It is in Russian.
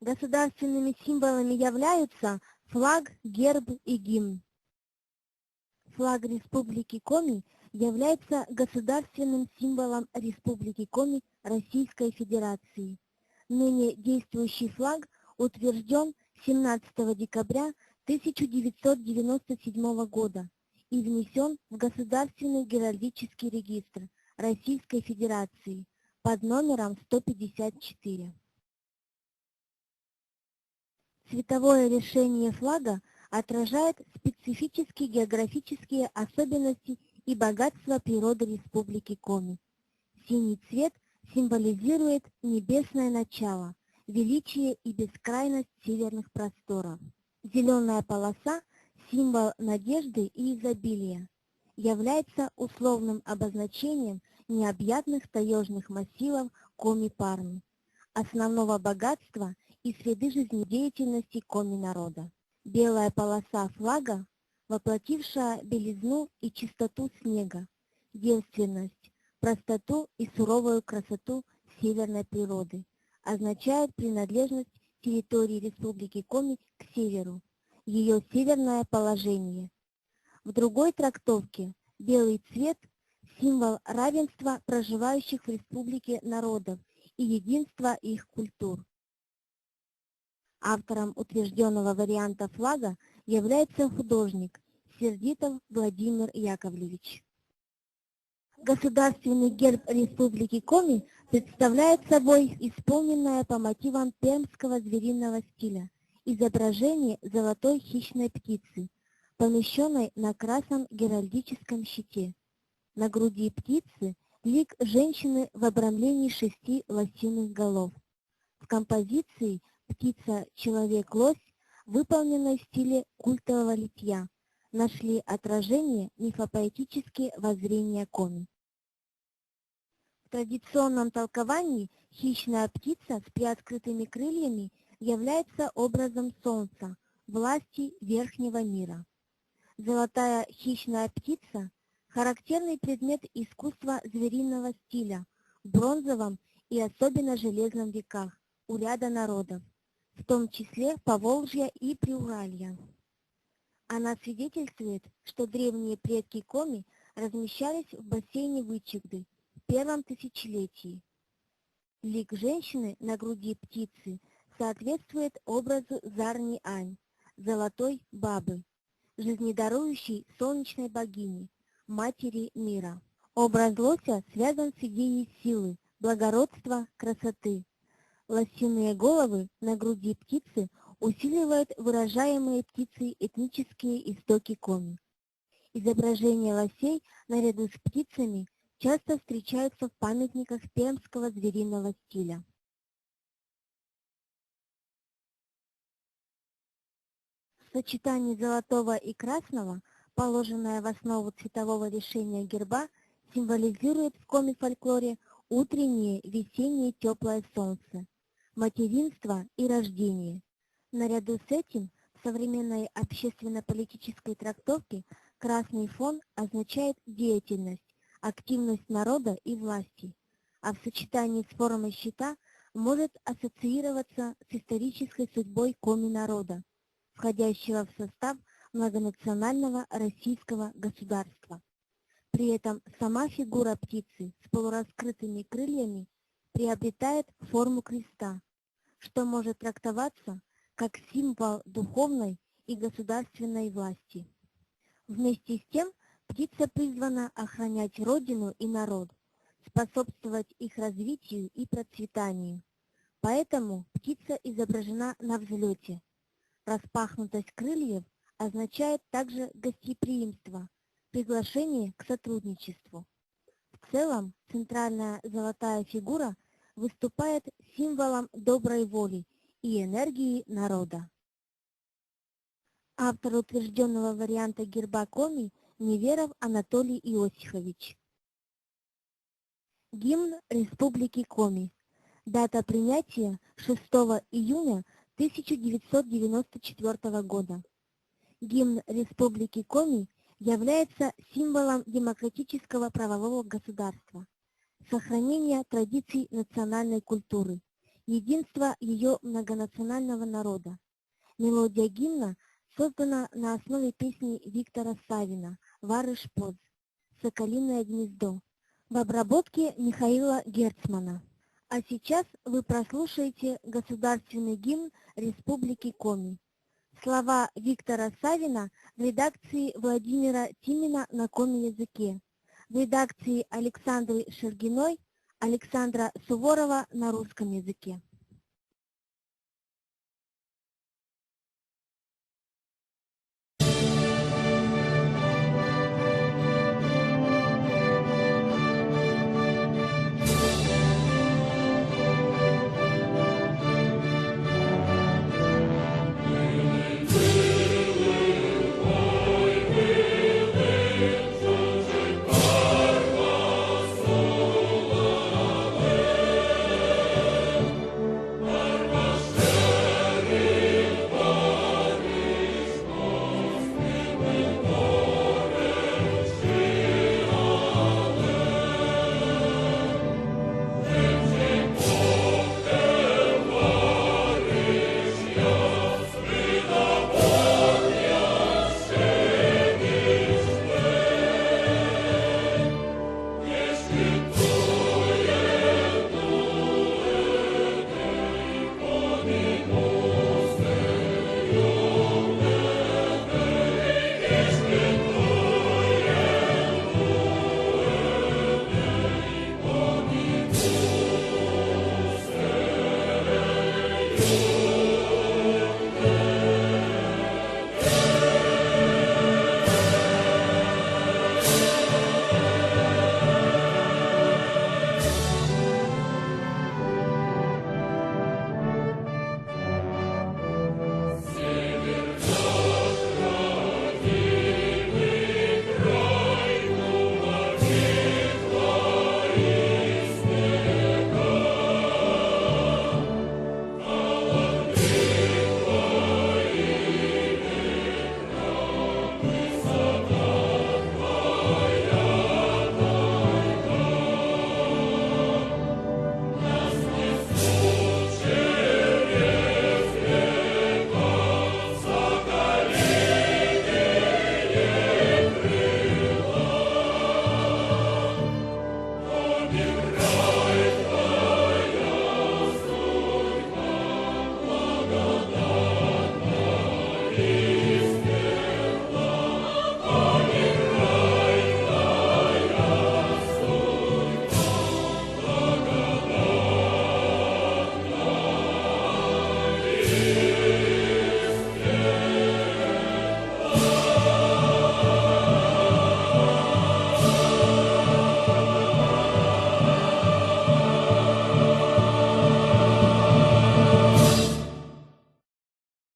Государственными символами являются флаг, герб и гимн. Флаг Республики Коми является государственным символом Республики Коми Российской Федерации. Ныне действующий флаг утвержден 17 декабря 1997 года и внесен в Государственный геральдический регистр Российской Федерации под номером 154. Цветовое решение флага отражает специфические географические особенности и богатство природы Республики Коми. Синий цвет символизирует небесное начало, величие и бескрайность северных просторов. Зеленая полоса – символ надежды и изобилия, является условным обозначением необъятных таежных массивов Коми-Парми, основного богатства и среды жизнедеятельности Коми-народа. Белая полоса флага, воплотившая белизну и чистоту снега, девственность, простоту и суровую красоту северной природы, означает принадлежность территории Республики Коми к северу, ее северное положение. В другой трактовке белый цвет – символ равенства проживающих в республике народов и единства их культур. Автором утвержденного варианта флага является художник Сердитов Владимир Яковлевич. Государственный герб Республики Коми представляет собой исполненное по мотивам пермского звериного стиля изображение золотой хищной птицы, помещенной на красном геральдическом щите. На груди птицы лик женщины в обрамлении 6 лосиных голов. В композиции птица-человек-лось, выполненной в стиле культового литья, нашли отражение мифопоэтические воззрения Коми. В традиционном толковании хищная птица с приоткрытыми крыльями является образом солнца, власти верхнего мира. Золотая хищная птица – характерный предмет искусства звериного стиля в бронзовом и особенно железном веках у ряда народов, в том числе Поволжья и Приуралья. Она свидетельствует, что древние предки Коми размещались в бассейне Вычегды в первом тысячелетии. Лик женщины на груди птицы соответствует образу Зарни-Ань, золотой бабы, жизнедарующей солнечной богини, матери мира. Образ лося связан с идеей силы, благородства, красоты. Лосиные головы на груди птицы усиливают выражаемые птицей этнические истоки Коми. Изображения лосей наряду с птицами часто встречаются в памятниках пермского звериного стиля. В сочетании золотого и красного, положенное в основу цветового решения герба, символизирует в коми-фольклоре утреннее, весеннее теплое солнце, материнство и рождение. Наряду с этим в современной общественно-политической трактовке красный фон означает деятельность, активность народа и власти, а в сочетании с формой щита может ассоциироваться с исторической судьбой коми-народа, входящего в состав многонационального российского государства. При этом сама фигура птицы с полураскрытыми крыльями приобретает форму креста, что может трактоваться как символ духовной и государственной власти. Вместе с тем, птица призвана охранять родину и народ, способствовать их развитию и процветанию. Поэтому птица изображена на взлете. Распахнутость крыльев означает также гостеприимство, приглашение к сотрудничеству. В целом, центральная золотая фигура выступает символом доброй воли и энергии народа. Автор утвержденного варианта герба Коми Неверов Анатолий Иосифович. Гимн Республики Коми. Дата принятия 6 июня 1994 года. Гимн Республики Коми является символом демократического правового государства, сохранения традиций национальной культуры, единство ее многонационального народа. Мелодия гимна создана на основе песни Виктора Савина «Варыш-Поз», «Соколиное гнездо» в обработке Михаила Герцмана. А сейчас вы прослушаете государственный гимн Республики Коми. Слова Виктора Савина в редакции Владимира Тимина на коми-языке, в редакции Александры Шергиной, Александра Суворова на русском языке.